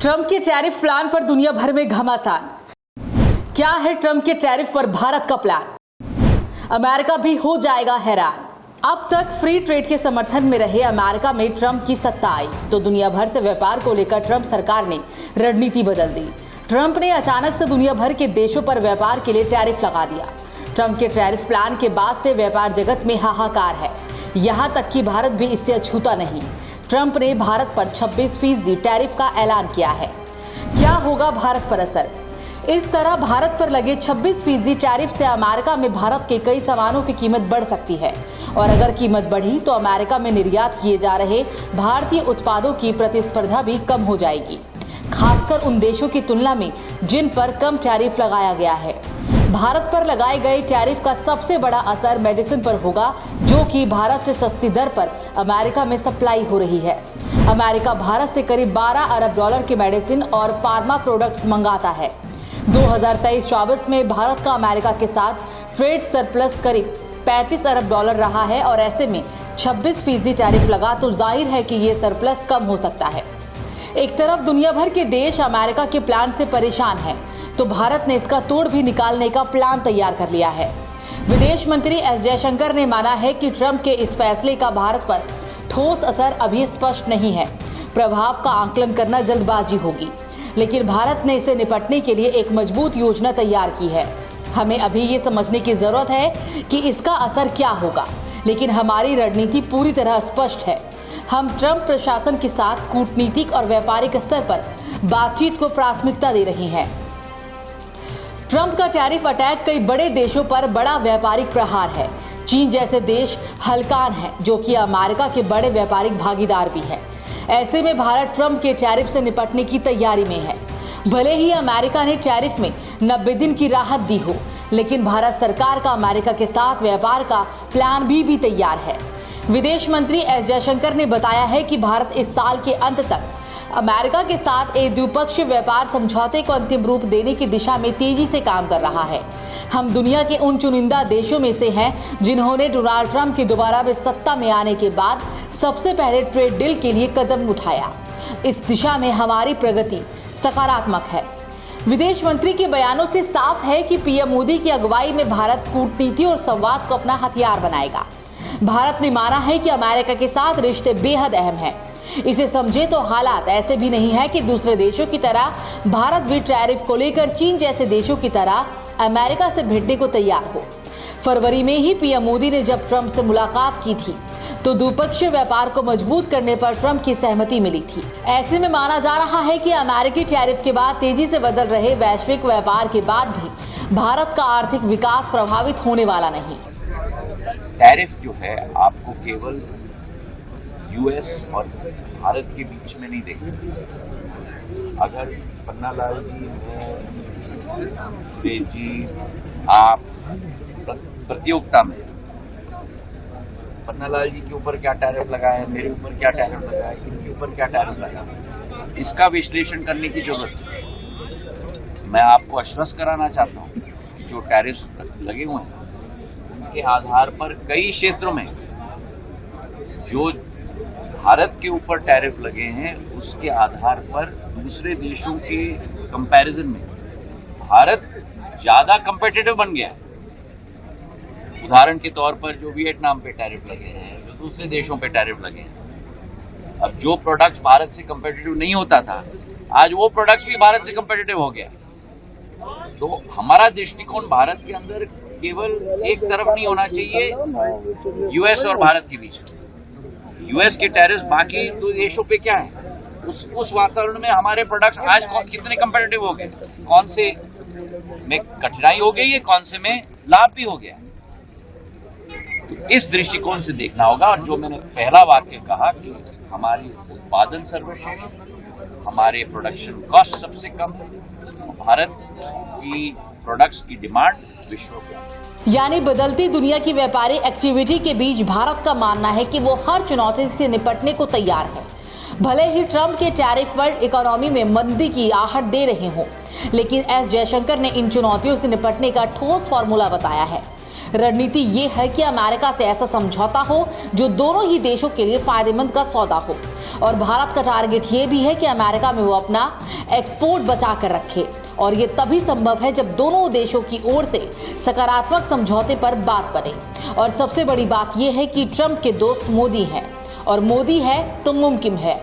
Trump के tariff plan पर दुनिया भर में घमासान। क्या है ट्रंप के टैरिफ पर भारत का प्लान? अमेरिका भी हो जाएगा हैरान। अब तक फ्री ट्रेड के समर्थन में रहे अमेरिका में ट्रंप की सत्ता आई तो दुनिया भर से व्यापार को लेकर ट्रंप सरकार ने रणनीति बदल दी। ट्रंप ने अचानक से दुनिया भर के देशों पर व्यापार के लिए टैरिफ लगा दिया। ट्रंप के टैरिफ प्लान के बाद से व्यापार जगत में हाहाकार है। यहाँ तक कि भारत भी इससे अछूता नहीं। ट्रंप ने भारत पर 26% टैरिफ का ऐलान किया है। क्या होगा भारत पर असर? इस तरह भारत पर लगे 26% टैरिफ से अमेरिका में भारत के कई सामानों की कीमत बढ़ सकती है और अगर कीमत बढ़ी तो अमेरिका में निर्यात किए जा रहे भारतीय उत्पादों की प्रतिस्पर्धा भी कम हो जाएगी, खासकर उन देशों की तुलना में जिन पर कम टैरिफ लगाया गया है। भारत पर लगाए गए टैरिफ का सबसे बड़ा असर मेडिसिन पर होगा, जो कि भारत से सस्ती दर पर अमेरिका में सप्लाई हो रही है। अमेरिका भारत से करीब 12 अरब डॉलर की मेडिसिन और फार्मा प्रोडक्ट्स मंगाता है। 2023-24 में भारत का अमेरिका के साथ ट्रेड सरप्लस करीब 35 अरब डॉलर रहा है और ऐसे में 26% टैरिफ लगा तो जाहिर है कि ये सरप्लस कम हो सकता है। एक तरफ दुनिया भर के देश अमेरिका के प्लान से परेशान हैं, तो भारत ने इसका तोड़ भी निकालने का प्लान तैयार कर लिया है। विदेश मंत्री एस जयशंकर ने माना है कि ट्रंप के इस फैसले का भारत पर ठोस असर अभी स्पष्ट नहीं है। प्रभाव का आकलन करना जल्दबाजी होगी, लेकिन भारत ने इसे निपटने के लिए एक मजबूत योजना तैयार की है। हमें अभी ये समझने की जरूरत है कि इसका असर क्या होगा, लेकिन हमारी रणनीति पूरी तरह स्पष्ट है। हम ट्रंप प्रशासन के साथ कूटनीतिक और व्यापारिक स्तर पर बातचीत को प्राथमिकता दे रहे हैं। ट्रंप का टैरिफ अटैक कई बड़े देशों पर बड़ा व्यापारिक प्रहार है। चीन जैसे देश हलकान है, जो कि अमेरिका के बड़े व्यापारिक भागीदार भी है। ऐसे में भारत ट्रंप के टैरिफ से निपटने की तैयारी में है। भले ही अमेरिका ने टैरिफ में 90 दिन की राहत दी हो, लेकिन भारत सरकार का अमेरिका के साथ व्यापार का प्लान भी तैयार है। विदेश मंत्री एस जयशंकर ने बताया है कि भारत इस साल के अंत तक अमेरिका के साथ एक द्विपक्षीय व्यापार समझौते को अंतिम रूप देने की दिशा में तेजी से काम कर रहा है। हम दुनिया के उन चुनिंदा देशों में से हैं जिन्होंने डोनाल्ड ट्रंप की दोबारा सत्ता में आने के बाद सबसे पहले ट्रेड डील के लिए कदम उठाया। इस दिशा में हमारी प्रगति सकारात्मक है। विदेश मंत्री के बयानों से साफ है कि पीएम मोदी की अगुवाई में भारत कूटनीति और संवाद को अपना हथियार बनाएगा। भारत ने माना है कि अमेरिका के साथ रिश्ते बेहद अहम हैं। इसे समझे तो हालात ऐसे भी नहीं है कि दूसरे देशों की तरह भारत भी टैरिफ को लेकर चीन जैसे देशों की तरह अमेरिका से भिड़ने को तैयार हो। फरवरी में ही पीएम मोदी ने जब ट्रंप से मुलाकात की थी तो द्विपक्षीय व्यापार को मजबूत करने पर ट्रंप की सहमति मिली थी। ऐसे में माना जा रहा है कि अमेरिकी टैरिफ के बाद तेजी से बदल रहे वैश्विक व्यापार के बाद भी भारत का आर्थिक विकास प्रभावित होने वाला नहीं। टैरिफ जो है आपको केवल यूएस और भारत के बीच में नहीं देखना। अगर पन्नालाल जी, सुरेश जी, आप प्रतियोगिता में पन्नालाल जी के ऊपर क्या टैरिफ लगा है, मेरे ऊपर क्या टैरिफ लगा है, इनके ऊपर क्या टैरिफ लगा है, इसका विश्लेषण करने की जरूरत है। मैं आपको आश्वस्त कराना चाहता हूँ कि जो टैरिफ लगे हुए हैं के आधार पर कई क्षेत्रों में जो भारत के ऊपर टैरिफ लगे हैं उसके आधार पर दूसरे देशों के कंपैरिजन में भारत ज्यादा कंपेटिटिव बन गया है। उदाहरण के तौर पर जो वियतनाम पे टैरिफ लगे हैं, जो दूसरे देशों पे टैरिफ लगे हैं, अब जो प्रोडक्ट्स भारत से कंपेटिटिव नहीं होता था, आज वो प्रोडक्ट्स भी भारत से कंपेटिटिव हो गया। तो हमारा दृष्टिकोण भारत के अंदर केवल एक तरफ नहीं होना चाहिए यूएस और भारत के बीच। यूएस के टैरिफ बाकी दो देशों पे क्या है, उस वातावरण में हमारे प्रोडक्ट्स आज कितने कंपेटिटिव हो गए, कौन से में कठिनाई हो गई है, कौन से में लाभ भी हो गया। तो इस दृष्टिकोण से देखना होगा। और जो मैंने पहला वाक्य कहा कि हमारी उत्पादन सर्वश्रेष्ठ, हमारे प्रोडक्शन कॉस्ट सबसे कम है, भारत की प्रोडक्ट्स की डिमांड विश्व में। यानी बदलती दुनिया की व्यापारिक एक्टिविटी के बीच भारत का मानना है कि वो हर चुनौती से निपटने को तैयार है। भले ही ट्रंप के टैरिफ वर्ल्ड इकोनॉमी में मंदी की आहट दे रहे हों, लेकिन एस जयशंकर ने इन चुनौतियों से निपटने का ठोस फॉर्मूला बताया है। रणनीति ये है कि अमेरिका से ऐसा समझौता हो जो दोनों ही देशों के लिए फायदेमंद का सौदा हो, और भारत का टारगेट ये भी है कि अमेरिका में वो अपना एक्सपोर्ट बचा कर रखे, और ये तभी संभव है जब दोनों देशों की ओर से सकारात्मक समझौते पर बात बने। और सबसे बड़ी बात यह है कि ट्रंप के दोस्त मोदी हैं, और मोदी है तो मुमकिन है।